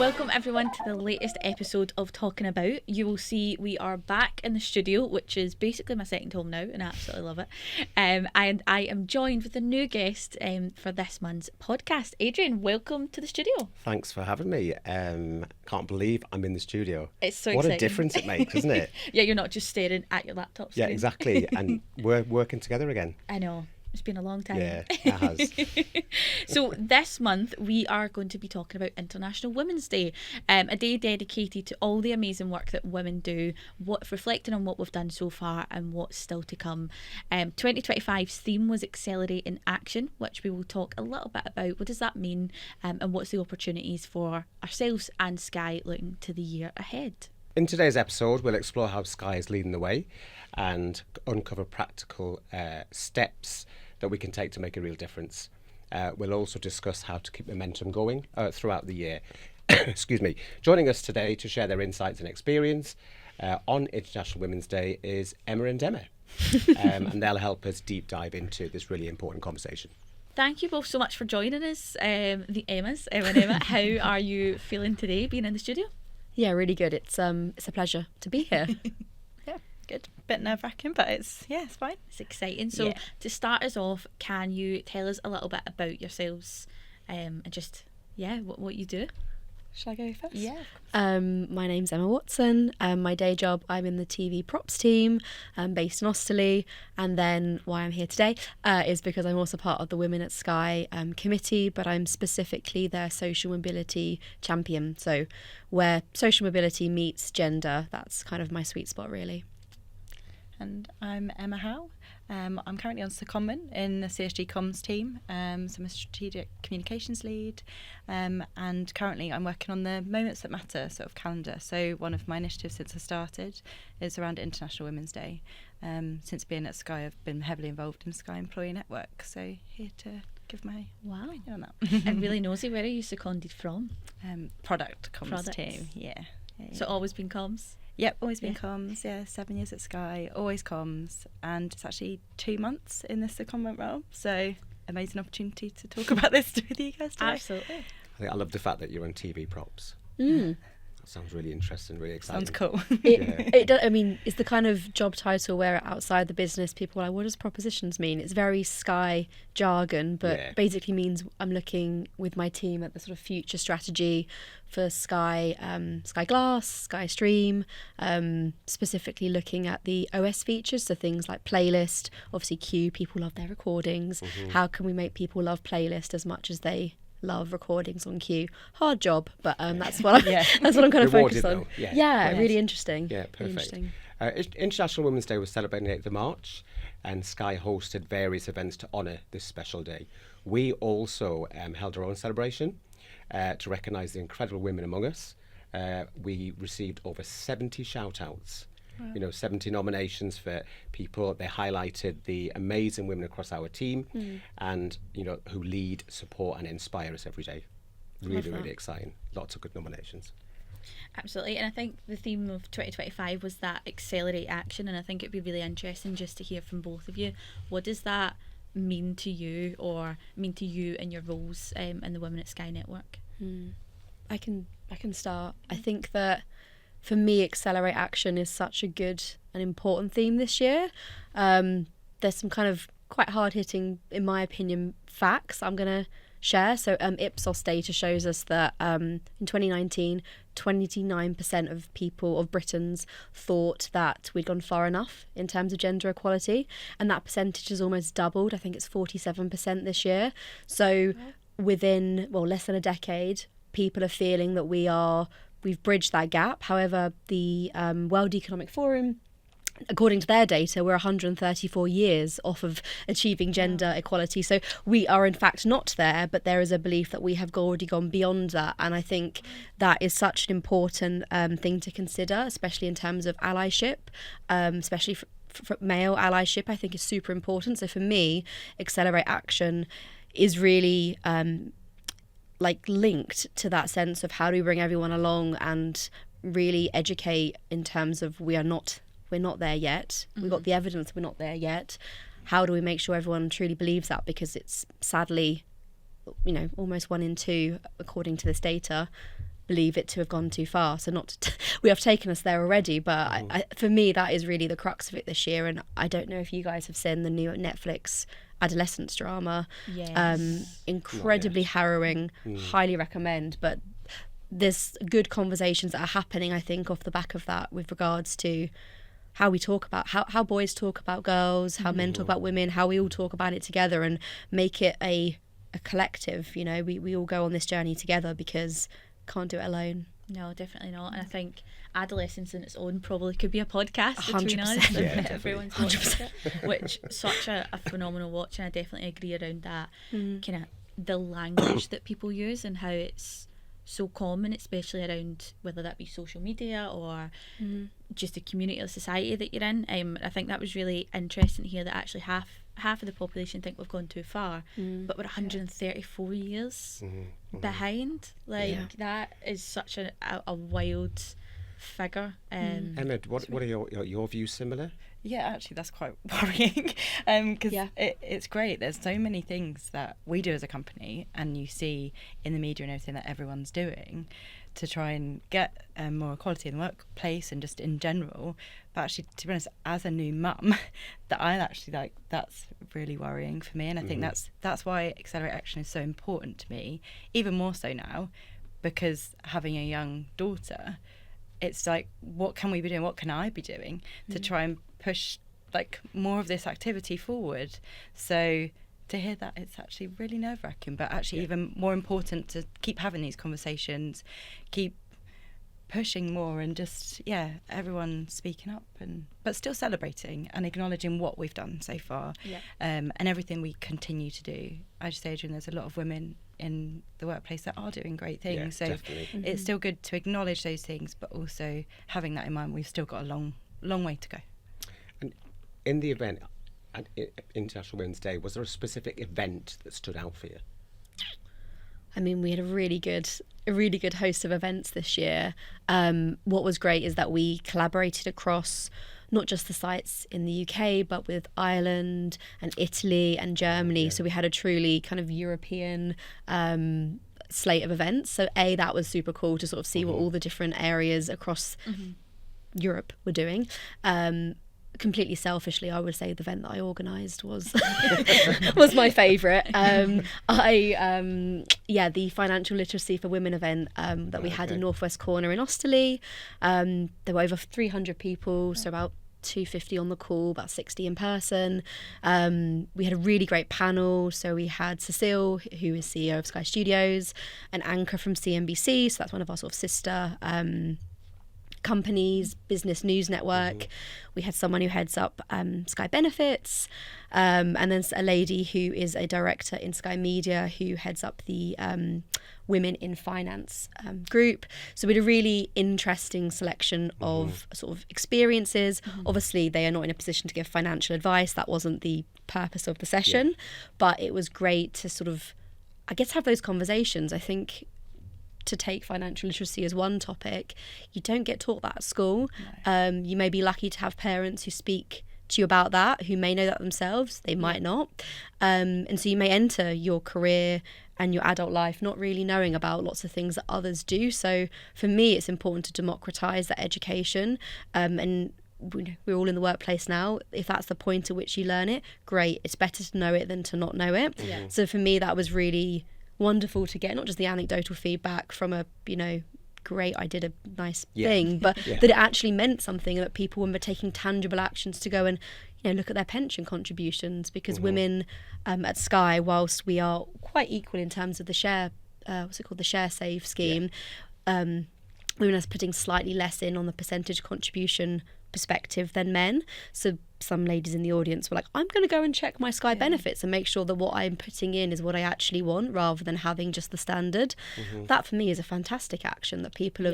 Welcome everyone to the latest episode of Talking About. You will see we are back in the studio, which is basically my second home now, and I absolutely love it. And I am joined with a new guest for this month's podcast. Adrian, welcome to the studio. Thanks for having me. Can't believe I'm in the studio. It's so What exciting. a difference it makes, isn't it? Yeah, you're not just staring at your laptop screen. Yeah, exactly. And we're working together again. I know. It's been a long time. Yeah, it has. So this month we are going to be talking about International Women's Day, a day dedicated to all the amazing work that women do, reflecting on what we've done so far and what's still to come. 2025's theme was Accelerate in Action, which we will talk a little bit about. What does that mean, and what's the opportunities for ourselves and Sky looking to the year ahead? In today's episode, we'll explore how Sky is leading the way and uncover practical steps that we can take to make a real difference. We'll also discuss how to keep momentum going throughout the year. Excuse me. Joining us today to share their insights and experience on International Women's Day is Emma and Emma. And they'll help us deep dive into this really important conversation. Thank you both so much for joining us, the Emmas, Emma and Emma. How are you feeling today being in the studio? Yeah, really good. It's a pleasure to be here. Yeah, good. Bit nerve-wracking, but it's fine. It's exciting. So to start us off, can you tell us a little bit about yourselves and just, what you do? Shall I go first? Yeah. My name's Emma Watson. My day job, I'm in the TV props team, based in Osterley. And then why I'm here today is because I'm also part of the Women at Sky committee, but I'm specifically their social mobility champion. So where social mobility meets gender, that's kind of my sweet spot, really. And I'm Emma Howe. I'm currently on secondment in the CSG comms team, so I'm a strategic communications lead, and currently I'm working on the Moments That Matter sort of calendar. So one of my initiatives since I started is around International Women's Day. Since being at Sky, I've been heavily involved in Sky Employee Network, so here to give my opinion on that. I'm really nosy. Where are you seconded from? Product comms team, yeah. So always been comms? Yep, always been comms, 7 years at Sky, always comms, and it's actually 2 months in this secondment role, so amazing opportunity to talk about this with you guys today. Absolutely. I love the fact that you're on TV props. That sounds really interesting, really exciting. Sounds cool. It does, I mean, it's the kind of job title where outside the business people are like, what does propositions mean? It's very Sky jargon, but basically means I'm looking with my team at the sort of future strategy for Sky, Sky Glass, Sky Stream, specifically looking at the OS features, so things like playlist, obviously Q, people love their recordings. How can we make people love playlist as much as they love recordings on Q? Hard job, but that's what I'm kind of focused on. Really interesting. Yeah, perfect. Really interesting. International Women's Day was celebrated on the 8th of March, and Sky hosted various events to honour this special day. We also held our own celebration to recognise the incredible women among us. We received over 70 shout-outs. Wow. 70 nominations for people. They highlighted the amazing women across our team and, who lead, support and inspire us every day. Really, really exciting. Lots of good nominations. Absolutely. And I think the theme of 2025 was that accelerate action. And I think it'd be really interesting just to hear from both of you. What does that mean to you or mean to you in your roles in the Women at Sky Network? I can start. I think that for me, accelerate action is such a good and important theme this year. There's some kind of quite hard-hitting, in my opinion, facts I'm going to share. So Ipsos data shows us that in 2019, 29% of Britons thought that we'd gone far enough in terms of gender equality, and that percentage has almost doubled. I think it's 47% this year. So within, less than a decade, people are feeling that we've bridged that gap. However, the World Economic Forum, according to their data, we're 134 years off of achieving gender equality. So we are in fact not there, but there is a belief that we have already gone beyond that. And I think that is such an important thing to consider, especially in terms of allyship, especially for male allyship, I think is super important. So for me, Accelerate Action is really linked to that sense of how do we bring everyone along and really educate in terms of we're not there yet. We've got the evidence we're not there yet. How do we make sure everyone truly believes that? Because it's sadly, almost 1 in 2, according to this data, believe it to have gone too far. So we have taken us there already, but for me, that is really the crux of it this year. And I don't know if you guys have seen the new Netflix adolescence drama. Yes. Incredibly harrowing, highly recommend. But there's good conversations that are happening, I think, off the back of that with regards to how we talk about how boys talk about girls, how men talk about women, how we all talk about it together and make it a collective. You know, we all go on this journey together because can't do it alone. No, definitely not. And I think adolescence in its own probably could be a podcast between 100%. us Yeah, if everyone's watching it, which such a phenomenal watch, and I definitely agree around that kind of the language that people use and how it's so common, especially around whether that be social media or just the community or society that you're in. I think that was really interesting to hear that actually half of the population think we've gone too far, but we're 134 years behind. That is such a wild figure. Emma, what are your views similar? Yeah, actually, that's quite worrying because it's great. There's so many things that we do as a company and you see in the media and everything that everyone's doing to try and get more equality in the workplace and just in general. But actually, to be honest, as a new mum, that I actually like, that's really worrying for me. And I think that's why Accelerate Action is so important to me, even more so now, because having a young daughter, it's like, what can we be doing? What can I be doing to try and push like more of this activity forward? So to hear that, it's actually really nerve-wracking, but actually even more important to keep having these conversations, keep pushing more, and just everyone speaking up but still celebrating and acknowledging what we've done so far, and everything we continue to do. I just say, Adrian, there's a lot of women in the workplace that are doing great things, so definitely. it's still good to acknowledge those things, but also having that in mind, we've still got a long way to go. And in the event at International Women's Day, was there a specific event that stood out for you? I mean, we had a really good host of events this year. What was great is that we collaborated across not just the sites in the UK, but with Ireland and Italy and Germany. So we had a truly kind of European slate of events. So that was super cool to sort of see what all the different areas across Europe were doing. Completely selfishly, I would say the event that I organised was was my favourite. The financial literacy for women event that we had in Northwest Corner in Osterley. There were over 300 people, so about 250 on the call, about 60 in person. We had a really great panel. So we had Cecile, who is CEO of Sky Studios, an anchor from CNBC, so that's one of our sort of sister companies, business news network. We had someone who heads up Sky Benefits, and then a lady who is a director in Sky Media who heads up the Women in Finance group. So we had a really interesting selection of sort of experiences. Obviously, they are not in a position to give financial advice. That wasn't the purpose of the session, but it was great to sort of, I guess, have those conversations. I think to take financial literacy as one topic, you don't get taught that at school. You may be lucky to have parents who speak to you about that, who may know that themselves, they might not. And so you may enter your career and your adult life not really knowing about lots of things that others do. So for me, it's important to democratise that education. And we're all in the workplace now. If that's the point at which you learn it, great. It's better to know it than to not know it. So for me, that was really wonderful to get not just the anecdotal feedback from a great, I did a nice thing, but that it actually meant something, that people were taking tangible actions to go and look at their pension contributions, because women at Sky, whilst we are quite equal in terms of the share the Share Save scheme, women are putting slightly less in on the percentage contribution perspective than men. So some ladies in the audience were like, I'm going to go and check my Sky benefits and make sure that what I'm putting in is what I actually want, rather than having just the standard. That for me is a fantastic action, that people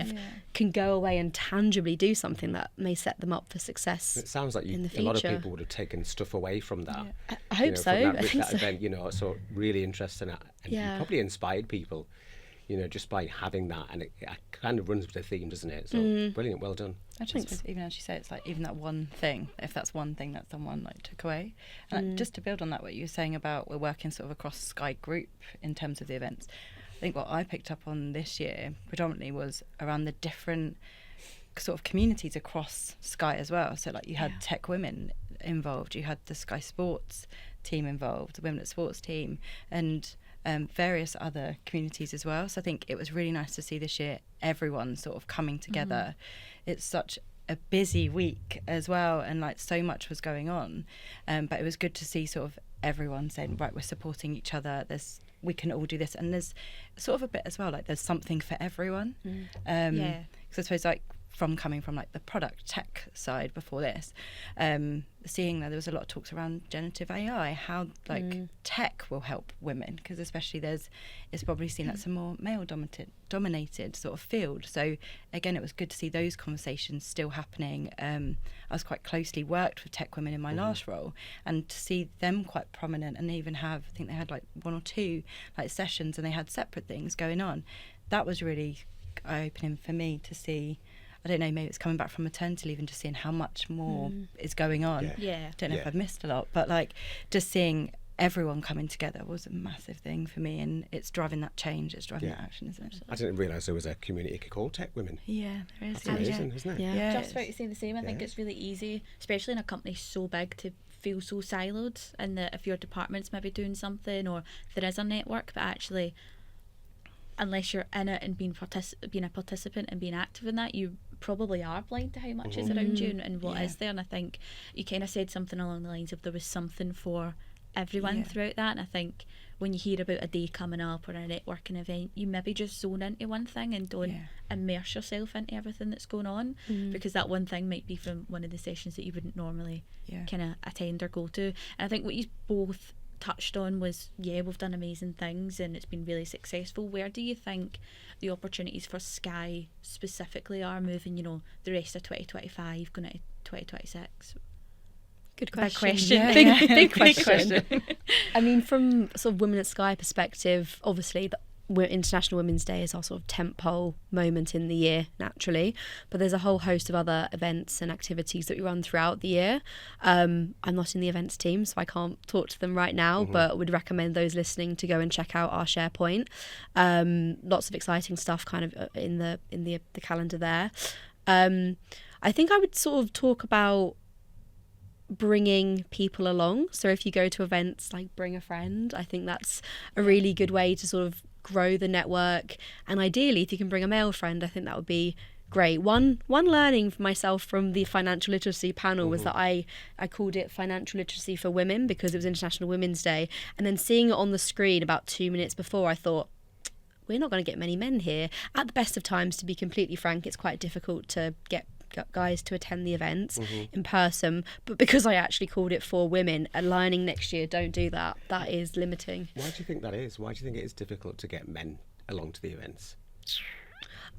can go away and tangibly do something that may set them up for success. It sounds like in the a lot of future. people would have taken stuff away from that. I hope so. From that, I think that so. event, so really interesting, and probably inspired people, just by having that, and it kind of runs with the theme, doesn't it? So brilliant, well done. I just, even as you say, it's like even that one thing, if that's one thing that someone took away. And just to build on that, what you were saying about we're working sort of across Sky Group in terms of the events, I think what I picked up on this year predominantly was around the different sort of communities across Sky as well. So like you had Tech Women involved, you had the Sky Sports team involved, the Women at Sports team, and various other communities as well. So I think it was really nice to see this year everyone sort of coming together. It's such a busy week as well, and like so much was going on, but it was good to see sort of everyone saying, right, we're supporting each other, we can all do this, and there's sort of a bit as well like there's something for everyone. Because I suppose like coming from like the product tech side before this, seeing that there was a lot of talks around generative AI, how like tech will help women, because especially it's probably seen that's a more male dominated sort of field. So again, it was good to see those conversations still happening. I was quite closely worked with Tech Women in my last role, and to see them quite prominent, and they even I think they had like 1 or 2 like sessions, and they had separate things going on. That was really eye-opening for me to see. I don't know, maybe it's coming back from maternity leave and just seeing how much more is going on. Yeah. Don't know if I've missed a lot, but like just seeing everyone coming together was a massive thing for me, and it's driving that change, it's driving that action, isn't it? I didn't realise there was a community called Tech Women. Yeah, there is. That's amazing, isn't it? Yeah. Just about to say the same. I think it's really easy, especially in a company so big, to feel so siloed, and that if your department's maybe doing something or there is a network, but actually unless you're in it and being a participant and being active in that, you probably are blind to how much is around you and what is there. And I think you kind of said something along the lines of there was something for everyone throughout that. And I think when you hear about a day coming up or a networking event, you maybe just zone into one thing and don't immerse yourself into everything that's going on, because that one thing might be from one of the sessions that you wouldn't normally kind of attend or go to. And I think what you both touched on was, we've done amazing things and it's been really successful. Where do you think the opportunities for Sky specifically are moving, the rest of 2025 going into 2026? Good question. Big question. Yeah. Big question. I mean, from sort of Women at Sky perspective, obviously International Women's Day is our sort of tentpole moment in the year, naturally, but there's a whole host of other events and activities that we run throughout the year. I'm not in the events team, so I can't talk to them right now, but would recommend those listening to go and check out our SharePoint. Lots of exciting stuff kind of in the calendar there. I think I would sort of talk about bringing people along. So if you go to events, like bring a friend. I think that's a really good way to sort of grow the network, and ideally if you can bring a male friend, I think that would be great. One learning for myself from the financial literacy panel was that I called it financial literacy for women because it was International Women's Day, and then seeing it on the screen about 2 minutes before, I thought, we're not going to get many men here. At the best of times, to be completely frank, it's quite difficult to get guys to attend the events in person, but because I actually called it for women, aligning next year, don't do that. That is limiting. Why do you think that is? Why do you think it is difficult to get men along to the events?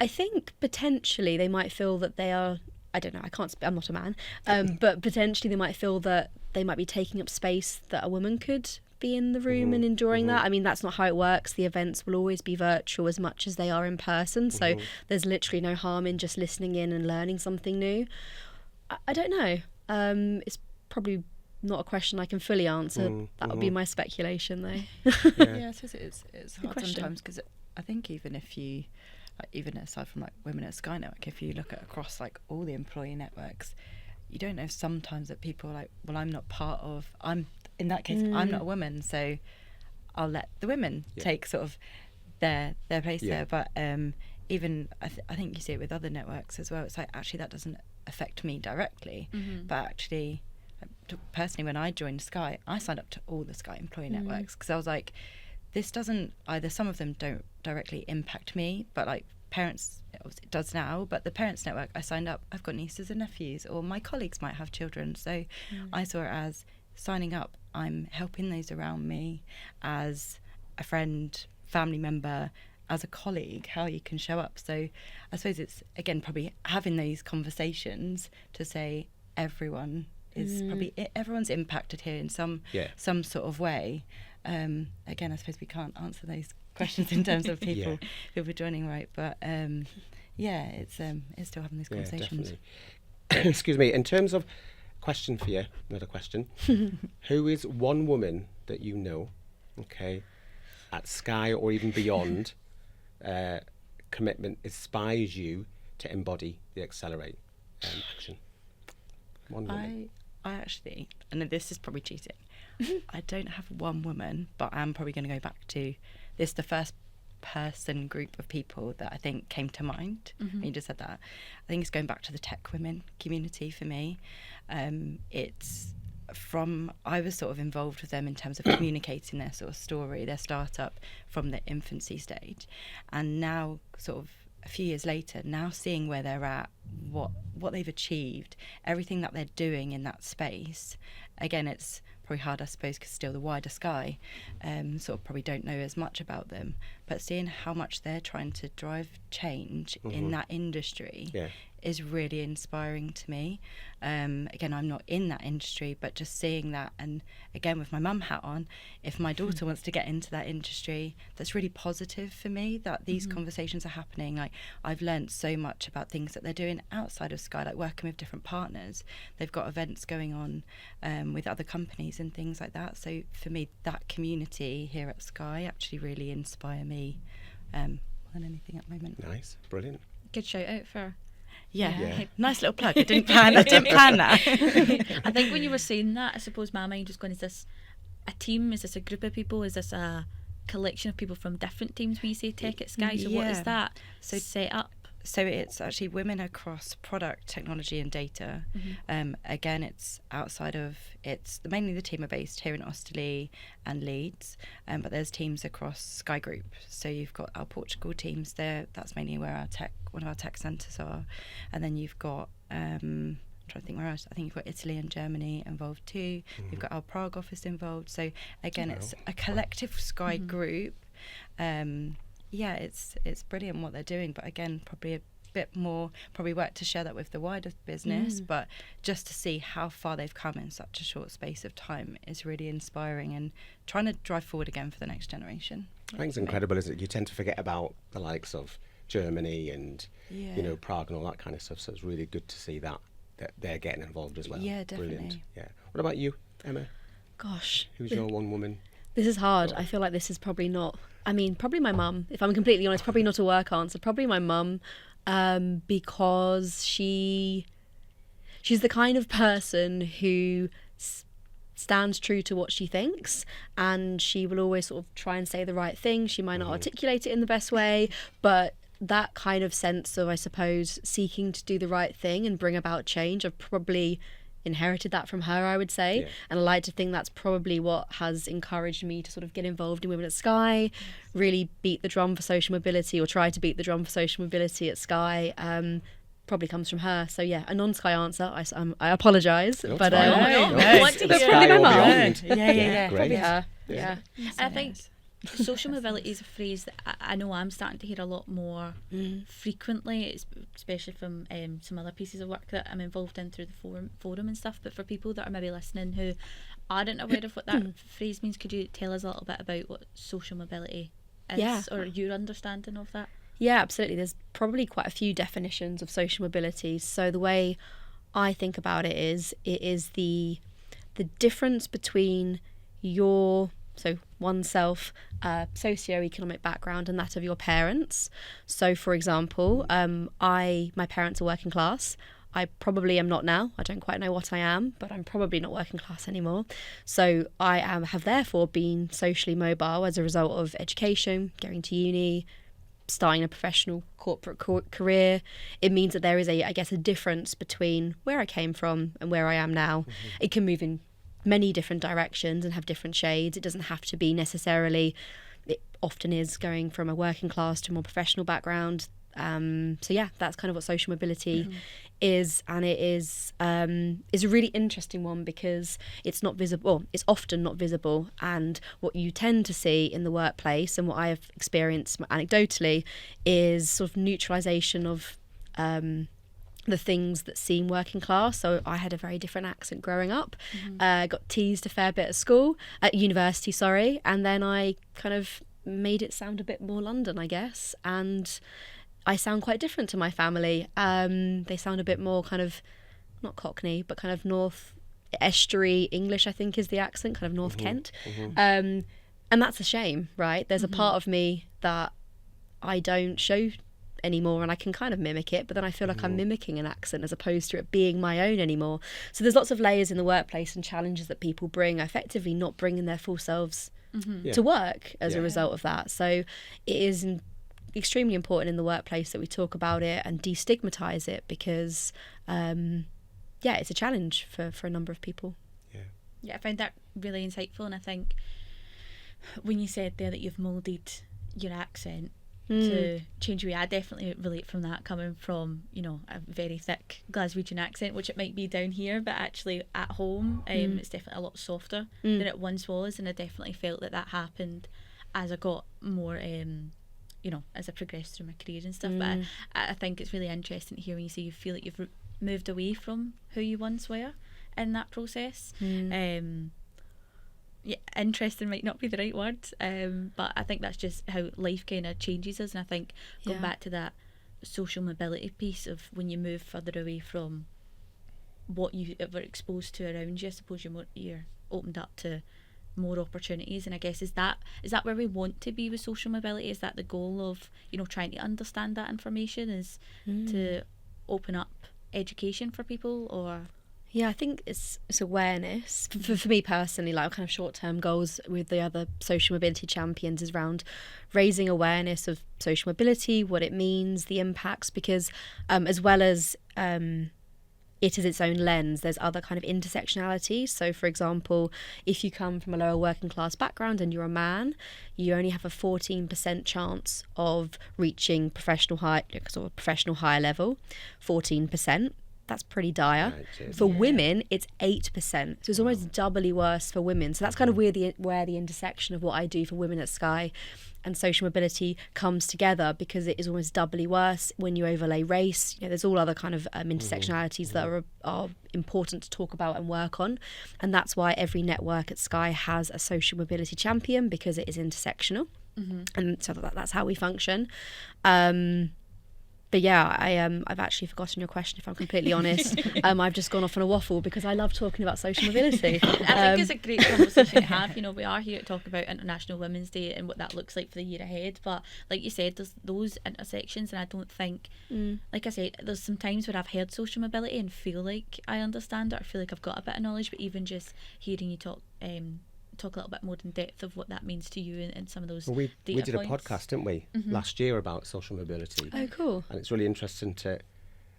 I think potentially they might feel that they are, I don't know, I'm not a man, but potentially they might feel that they might be taking up space that a woman could be in the room and enjoying that. I mean, that's not how it works. The events will always be virtual as much as they are in person, so there's literally no harm in just listening in and learning something new. I don't know. It's probably not a question I can fully answer. That would be my speculation, though. I suppose it's hard question. sometimes, because I think even if you, like, even aside from like Women at Sky Network, if you look at across like all the employee networks, you don't know sometimes that people are like, well, I'm not part of, in that case, I'm not a woman, so I'll let the women take sort of their place there. But even I think you see it with other networks as well. It's like, actually that doesn't affect me directly, but actually, personally, when I joined Sky, I signed up to all the Sky employee networks because I was like, this doesn't, either some of them don't directly impact me, but like parents, it does now, but the parents network, I signed up, I've got nieces and nephews, or my colleagues might have children, so I saw it as signing up, I'm helping those around me, as a friend, family member, as a colleague, how you can show up. So I suppose it's, again, probably having those conversations to say everyone is probably, everyone's impacted here in some sort of way. Again, I suppose we can't answer those questions in terms of people who were joining, right? But it's still having these conversations. Definitely. Excuse me. In terms of question for you, another question. Who is one woman that you know, okay, at Sky or even beyond, commitment inspires you to embody the Accelerate action? One woman. I actually, and this is probably cheating, I don't have one woman, but I'm probably going to go back to this, the first person group of people that I think came to mind when you just said that. I think it's going back to the tech women community for me. It's from, I was sort of involved with them in terms of communicating their sort of story, their startup from the infancy stage, and now sort of a few years later, now seeing where they're at, what they've achieved, everything that they're doing in that space. Again, it's probably hard, I suppose, because still the wider Sky sort of probably don't know as much about them, but seeing how much they're trying to drive change in that industry is really inspiring to me. Again, I'm not in that industry, but just seeing that, and again with my mum hat on, if my daughter wants to get into that industry, that's really positive for me that these conversations are happening. Like, I've learned so much about things that they're doing outside of Sky, like working with different partners. They've got events going on with other companies and things like that. So for me, that community here at Sky actually really inspire me more than anything at the moment. Nice, brilliant. Good shout out for. Yeah. Nice little plug. I didn't plan that. I think when you were saying that, I suppose my mind was going, is this a team? Is this a group of people? Is this a collection of people from different teams when you say tech at Sky? So what is that set up? So it's actually women across product, technology and data. Again, it's outside of, mainly the team are based here in Osterley and Leeds, but there's teams across Sky Group. So you've got our Portugal teams there, that's mainly where one of our tech centres are. And then you've got, I'm trying to think where else, I think you've got Italy and Germany involved too. You've got our Prague office involved. So again, it's a collective Sky Group. It's brilliant what they're doing, but again, probably a bit more work to share that with the wider business, but just to see how far they've come in such a short space of time is really inspiring, and trying to drive forward again for the next generation. I think it's incredible, isn't it? You tend to forget about the likes of Germany and Prague and all that kind of stuff, so it's really good to see that they're getting involved as well. Yeah, definitely. Brilliant. Yeah. What about you, Emma? Gosh, Who's your one woman? this is hard. I feel like this is probably not, probably my mum. If I'm completely honest, probably not a work answer. Probably my mum, because she's the kind of person who stands true to what she thinks, and she will always sort of try and say the right thing. She might not articulate it in the best way, but that kind of sense of, I suppose, seeking to do the right thing and bring about change, I've probably inherited that from her, I would say. Yeah. And I like to think that's probably what has encouraged me to sort of get involved in Women at Sky, really beat the drum for social mobility, or try to beat the drum for social mobility at Sky. Probably comes from her. So yeah, a non-Sky answer. I apologise, but I want to hear probably my mum. Yeah. Probably her. Yeah. I think social mobility is a phrase that I know I'm starting to hear a lot more frequently, especially from some other pieces of work that I'm involved in through the forum and stuff. But for people that are maybe listening who aren't aware of what that phrase means, could you tell us a little bit about what social mobility is, or your understanding of that? Yeah, absolutely. There's probably quite a few definitions of social mobility. So the way I think about it is the difference between oneself socioeconomic background and that of your parents. So for example, my parents are working class. I probably am not now. I don't quite know what I am, but I'm probably not working class anymore. So I have therefore been socially mobile as a result of education, going to uni, starting a professional corporate career. It means that there is a difference between where I came from and where I am now. It can move in many different directions and have different shades. It doesn't have to be necessarily, it often is going from a working class to a more professional background. So yeah, that's kind of what social mobility is, and it is a really interesting one because it's not visible. It's often not visible, and what you tend to see in the workplace, and what I have experienced anecdotally, is sort of neutralisation of the things that seem working class. So I had a very different accent growing up, got teased a fair bit at university, and then I kind of made it sound a bit more London, I guess, and I sound quite different to my family. They sound a bit more kind of, not Cockney, but kind of North Estuary English, I think is the accent, kind of North Kent. And that's a shame, right? There's a part of me that I don't show anymore, and I can kind of mimic it, but then I feel like I'm mimicking an accent as opposed to it being my own anymore. So there's lots of layers in the workplace and challenges that people bring, effectively not bringing their full selves to work as a result of that. So it is extremely important in the workplace that we talk about it and destigmatize it, because it's a challenge for a number of people. Yeah, I found that really insightful, and I think when you said there that you've moulded your accent to change your way, I definitely relate from that, coming from, you know, a very thick Glaswegian accent, which it might be down here, but actually at home it's definitely a lot softer than it once was, and I definitely felt that happened as I got more you know, as I progressed through my career and stuff. But I think it's really interesting to hear when you say you feel like you've moved away from who you once were in that process. Interesting might not be the right word, but I think that's just how life kind of changes us. And I think going back to that social mobility piece of when you move further away from what you were exposed to around you, I suppose you're opened up to more opportunities. And I guess is that where we want to be with social mobility? Is that the goal of, you know, trying to understand that information, is to open up education for people? Or I think it's awareness. For me personally, like kind of short-term goals with the other social mobility champions is around raising awareness of social mobility, what it means, the impacts, because as well as it is its own lens, there's other kind of intersectionality. So for example, if you come from a lower working class background and you're a man, you only have a 14% chance of reaching professional higher level. 14%. That's pretty dire. Right, for women, it's 8%. So it's almost doubly worse for women. So that's kind of where the intersection of what I do for women at Sky and social mobility comes together, because it is almost doubly worse when you overlay race. You know, there's all other kind of intersectionalities that are important to talk about and work on. And that's why every network at Sky has a social mobility champion, because it is intersectional. And so that's how we function. But yeah, I've actually forgotten your question, if I'm completely honest. I've just gone off on a waffle because I love talking about social mobility. I think it's a great conversation to have. You know, we are here to talk about International Women's Day and what that looks like for the year ahead. But like you said, there's those intersections, and I don't think, like I said, there's some times where I've heard social mobility and feel like I understand it, or feel like I've got a bit of knowledge. But even just hearing you talk a little bit more in depth of what that means to you and some of those we did points. a podcast, didn't we, last year about social mobility. Oh, cool. And it's really interesting to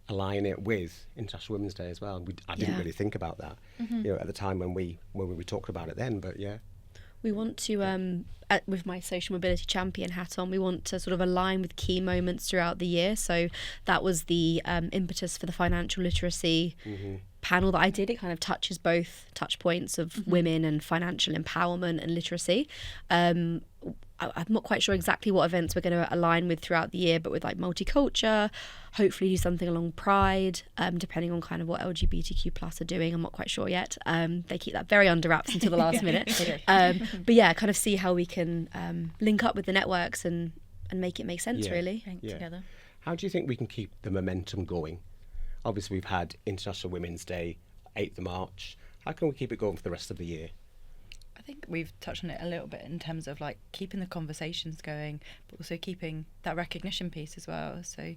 align it with International Women's Day as well. I didn't really think about that, you know, at the time when we talked about it then, but yeah. We want to, with my social mobility champion hat on, we want to sort of align with key moments throughout the year. So that was the impetus for the financial literacy panel that I did. It kind of touches both touch points of women and financial empowerment and literacy. I'm not quite sure exactly what events we're going to align with throughout the year, but with like multicultural, hopefully do something along Pride, depending on kind of what LGBTQ plus are doing. I'm not quite sure yet. They keep that very under wraps until the last minute. But yeah, kind of see how we can link up with the networks and make it make sense, really. Together. How do you think we can keep the momentum going? Obviously, we've had International Women's Day, 8th of March. How can we keep it going for the rest of the year? I think we've touched on it a little bit in terms of like keeping the conversations going, but also keeping that recognition piece as well. So you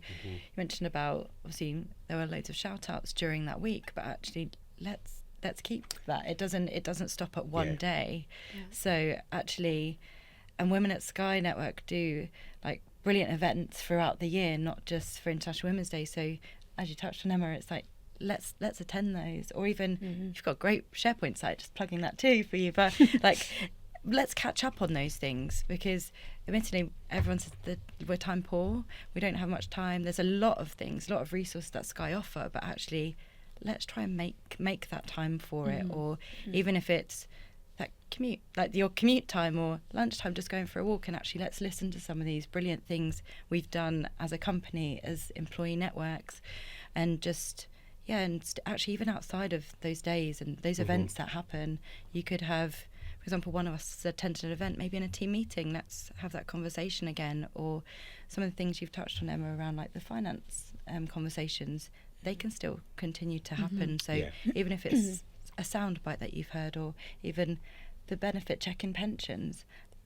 mentioned about, obviously there were loads of shout outs during that week, but actually let's keep that. It doesn't stop at one day. So actually, and Women at Sky Network do like brilliant events throughout the year, not just for International Women's Day. So as you touched on, Emma, it's like let's attend those, or even you've got a great SharePoint site, just plugging that too for you, but like let's catch up on those things, because admittedly everyone says that we're time poor, we don't have much time. There's a lot of things, a lot of resources that Sky offer, but actually let's try and make that time for it, or even if it's that commute, like your commute time or lunchtime, just going for a walk, and actually let's listen to some of these brilliant things we've done as a company, as employee networks, and just actually even outside of those days and those events that happen, you could have, for example, one of us attended an event, maybe in a team meeting, let's have that conversation again. Or some of the things you've touched on, Emma, around like the finance conversations, they can still continue to happen. So even if it's a soundbite that you've heard, or even the benefit check in pensions,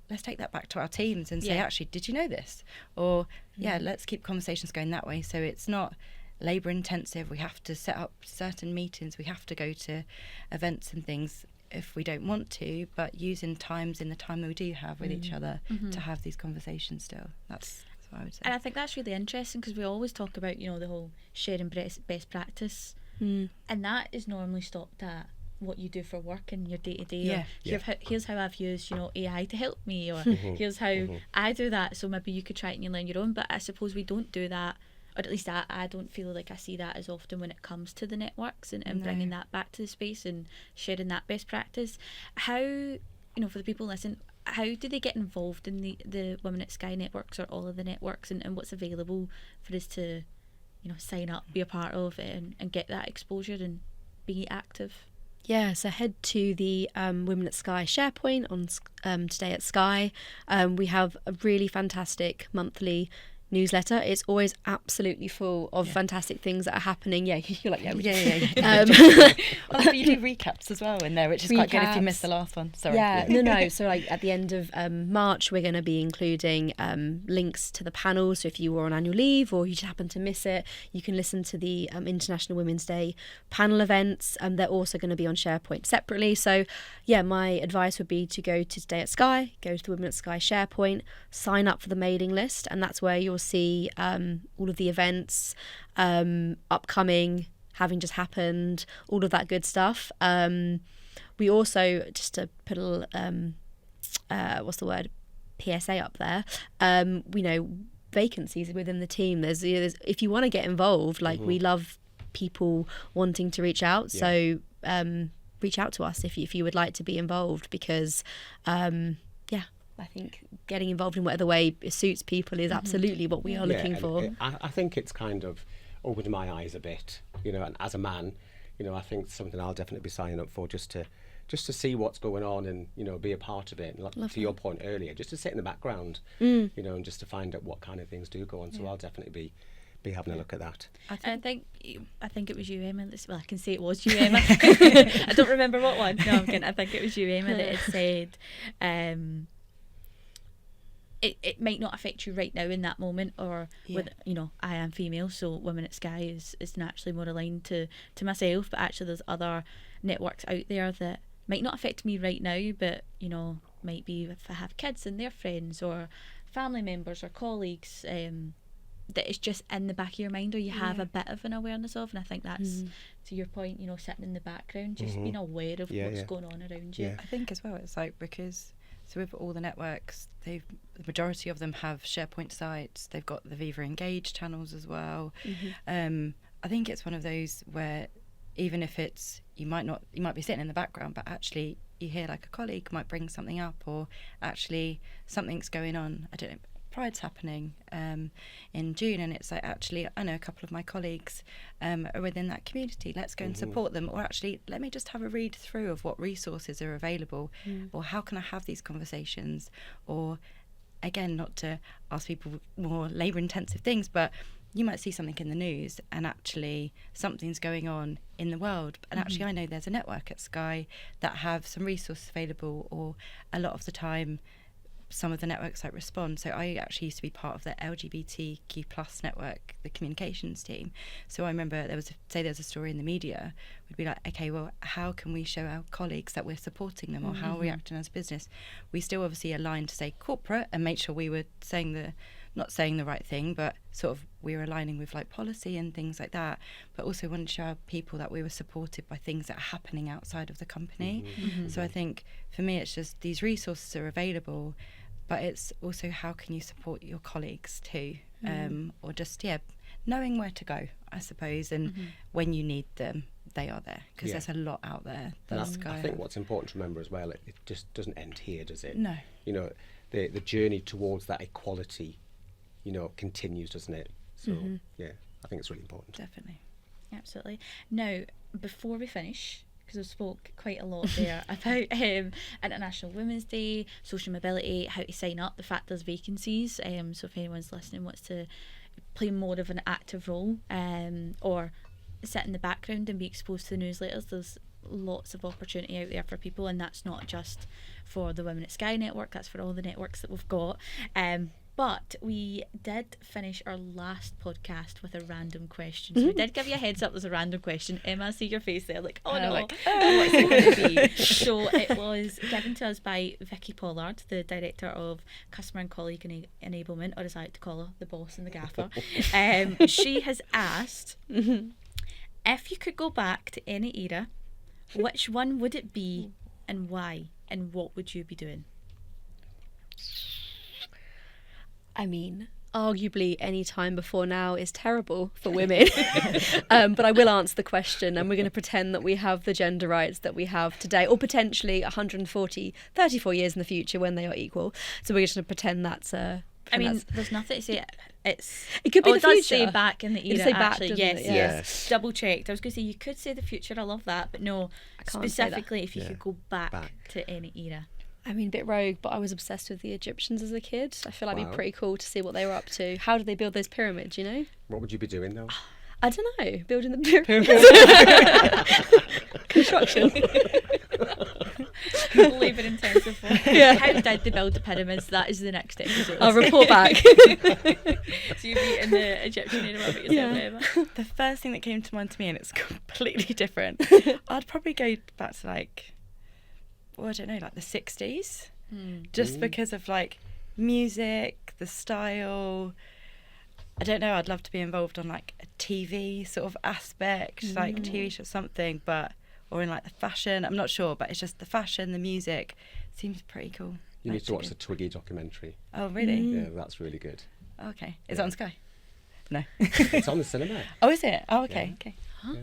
let's take that back to our teams and say, Yeah. actually, did you know this? Or, let's keep conversations going that way. So it's not labour intensive. We have to set up certain meetings. We have to go to events and things if we don't want to, but using times in the time that we do have with each other to have these conversations still. That's what I would say. And I think that's really interesting because we always talk about, you know, the whole sharing best practice. And that is normally stopped at what you do for work in your day-to-day. Yeah. Here's how I've used, you know, AI to help me, or here's how I do that, so maybe you could try it and you learn your own. But I suppose we don't do that, or at least I don't feel like I see that as often when it comes to the networks and bringing that back to the space and sharing that best practice. How, you know, for the people listening, how do they get involved in the Women at Sky networks, or all of the networks, and what's available for us to, you know, sign up, be a part of it, and get that exposure and be active? Yeah, so head to the Women at Sky SharePoint on Today at Sky. We have a really fantastic monthly newsletter. It's always absolutely full of fantastic things that are happening. Yeah, you're like, Although you do recaps as well in there, which is quite good if you missed the last one. Sorry. Yeah, no. So like at the end of March, we're going to be including links to the panels. So if you were on annual leave or you just happened to miss it, you can listen to the International Women's Day panel events. They're also going to be on SharePoint separately. So yeah, my advice would be to go to Today at Sky, go to the Women at Sky SharePoint, sign up for the mailing list, and that's where you'll see all of the events upcoming, having just happened, all of that good stuff. We also, just to put a little PSA up there, we know vacancies within the team. There's if you want to get involved, like we love people wanting to reach out, so reach out to us if you would like to be involved, because I think getting involved in whatever way suits people is absolutely what we are looking for. I think it's kind of opened my eyes a bit, you know, and as a man, you know, I think it's something I'll definitely be signing up for, just to see what's going on and, you know, be a part of it. And like, to your point earlier, just to sit in the background, you know, and just to find out what kind of things do go on. So I'll definitely be having a look at that. I think it was you, Emma. Well, I can say it was you, Emma. I don't remember what one. No, I'm kidding. I think it was you, Emma, that had said it might not affect you right now in that moment, or with, you know, I am female, so Women at Sky is naturally more aligned to myself, but actually there's other networks out there that might not affect me right now, but, you know, might be if I have kids and their friends or family members or colleagues, that is just in the back of your mind, or you have a bit of an awareness of. And I think that's to your point, you know, sitting in the background, just being aware of what's going on around you. I think as well, it's like, because so with all the networks, the majority of them have SharePoint sites. They've got the Viva Engage channels as well. I think it's one of those where even if it's you might be sitting in the background, but actually you hear like a colleague might bring something up, or actually something's going on. I don't know. Pride's happening in June, and it's like, actually I know a couple of my colleagues are within that community, let's go and support them, or actually let me just have a read through of what resources are available, or how can I have these conversations, or again, not to ask people more labour intensive things, but you might see something in the news and actually something's going on in the world, and actually I know there's a network at Sky that have some resources available, or a lot of the time some of the networks like respond. So I actually used to be part of the LGBTQ plus network, the communications team. So I remember there was a story in the media, we'd be like, okay, well, how can we show our colleagues that we're supporting them, or how are we acting as a business? We still obviously aligned to say corporate and make sure we were not saying the right thing, but sort of we were aligning with like policy and things like that, but also wanted to show our people that we were supported by things that are happening outside of the company. So I think for me it's just these resources are available, but it's also how can you support your colleagues too, or just knowing where to go, I suppose, and when you need them, they are there, because there's a lot out there. I think what's important to remember as well, it just doesn't end here, does it? No. You know, the journey towards that equality, you know, continues, doesn't it? So I think it's really important. Definitely. Absolutely. Now, before we finish, because I've spoke quite a lot there about International Women's Day, social mobility, how to sign up, the fact there's vacancies. So if anyone's listening wants to play more of an active role, or sit in the background and be exposed to the newsletters, there's lots of opportunity out there for people, and that's not just for the Women at Sky network, that's for all the networks that we've got. But we did finish our last podcast with a random question. So we did give you a heads up there's a random question. Emma, I see your face there like, oh no, what's it going to be? So it was given to us by Vicky Pollard, the Director of Customer and Colleague Enablement, or as I like to call her, the boss and the gaffer. She has asked, if you could go back to any era, which one would it be and why? And what would you be doing? I mean, arguably any time before now is terrible for women. But I will answer the question, and we're going to pretend that we have the gender rights that we have today, or potentially 34 years in the future when they are equal. So we're just going to pretend that's there's nothing to say. It could be the it does future. say back in the It does era, say back, actually. doesn't Yes, it? yes. Double checked. I was going to say, you could say the future. I love that. But no, I can't say that. specifically if you could go back to any era. I mean, a bit rogue, but I was obsessed with the Egyptians as a kid. I feel like it'd Wow. be pretty cool to see what they were up to. How did they build those pyramids, you know? What would you be doing though? I don't know. Building the pyramids. Construction. We'll leave it in terms of Yeah. how did they build the pyramids. That is the next episode. I'll report back. So you'd be in the Egyptian era. What about yourself, Emma? The first thing that came to mind to me, and it's completely different, I'd probably go back to like, well, I don't know, like the 60s. Just because of like music, the style. I don't know, I'd love to be involved on like a TV sort of aspect, like TV show or something, or in like the fashion. I'm not sure, but it's just the fashion, the music seems pretty cool. You need to watch the actually. Twiggy documentary. Oh, really? Yeah, that's really good. Okay. Is it on Sky? No. It's on the cinema. Oh, is it? Oh, okay. Yeah. Okay.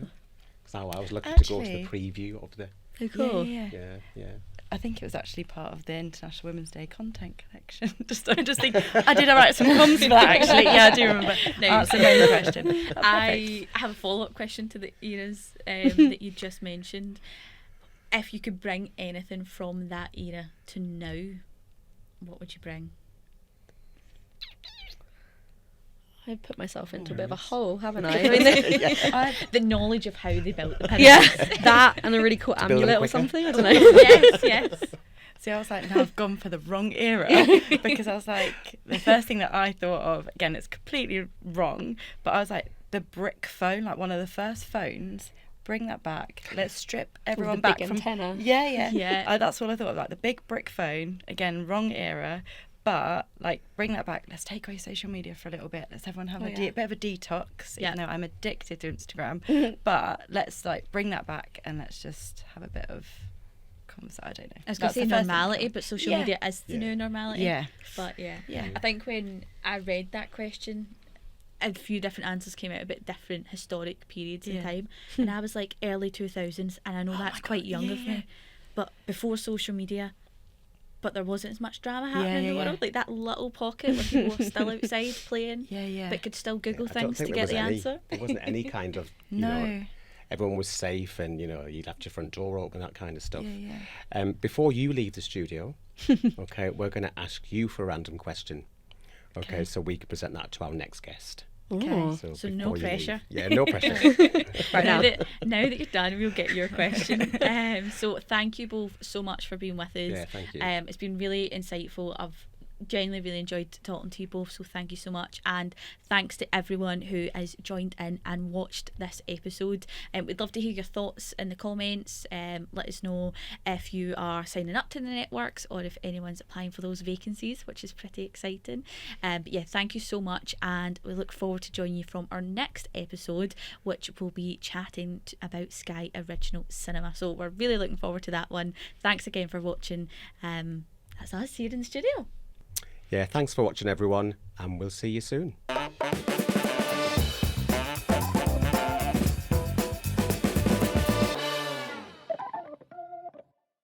So I was lucky to go to the Actually- preview of the. So cool. Yeah. Yeah. I think it was actually part of the International Women's Day content collection. I'm just thinking, I did write some comms for that actually. Yeah, I do remember. No, Answer the main question. Oh, perfect. I have a follow-up question to the eras that you just mentioned. If you could bring anything from that era to now, what would you bring? I've put myself into a bit of a hole, haven't I? I mean, The knowledge of how they built the pyramids. yeah, that and a really cool build them amulet or quicker. something. I don't know. yes. See, I was like, now I've gone for the wrong era because I was like, the first thing that I thought of, again, it's completely wrong, but I was like, the brick phone, like one of the first phones. Bring that back. Let's strip everyone the back big from antenna. Yeah. Yeah. That's what I thought of, like the big brick phone. Again, wrong era, but like bring that back. Let's take away social media for a little bit. Let's everyone have a bit of a detox. Yeah. Even though I'm addicted to Instagram, but let's like bring that back and let's just have a bit of conversation. I don't know. I was going to say That's the first thing normality, that but social Yeah. media is the new normality. Yeah. But yeah. Yeah. I think when I read that question, a few different answers came out about different historic periods in Yeah. time, and I was like early 2000s, and I know that's quite young of yeah. me, but before social media, but there wasn't as much drama happening in the yeah. world, like that little pocket where people were still outside playing, Yeah. but could still Google I don't things think to there get the was answer. There wasn't any kind of, you No. know, everyone was safe and, you know, you'd left your front door open, that kind of stuff. Yeah. Before you leave the studio, okay, we're going to ask you for a random question. Okay, so we can present that to our next guest. Oh. So no before you leave- pressure. Yeah, no pressure. Right now. Now that you're done, we'll get your question. So thank you both so much for being with us. Yeah, thank you. It's been really insightful. I've genuinely really enjoyed talking to you both, so thank you so much, and thanks to everyone who has joined in and watched this episode. We'd love to hear your thoughts in the comments. Let us know if you are signing up to the networks or if anyone's applying for those vacancies, which is pretty exciting. But yeah, thank you so much, and we look forward to joining you from our next episode, which will be chatting about Sky Original Cinema. So we're really looking forward to that one. Thanks again for watching. That's us here in the studio. Yeah, thanks for watching, everyone, and we'll see you soon.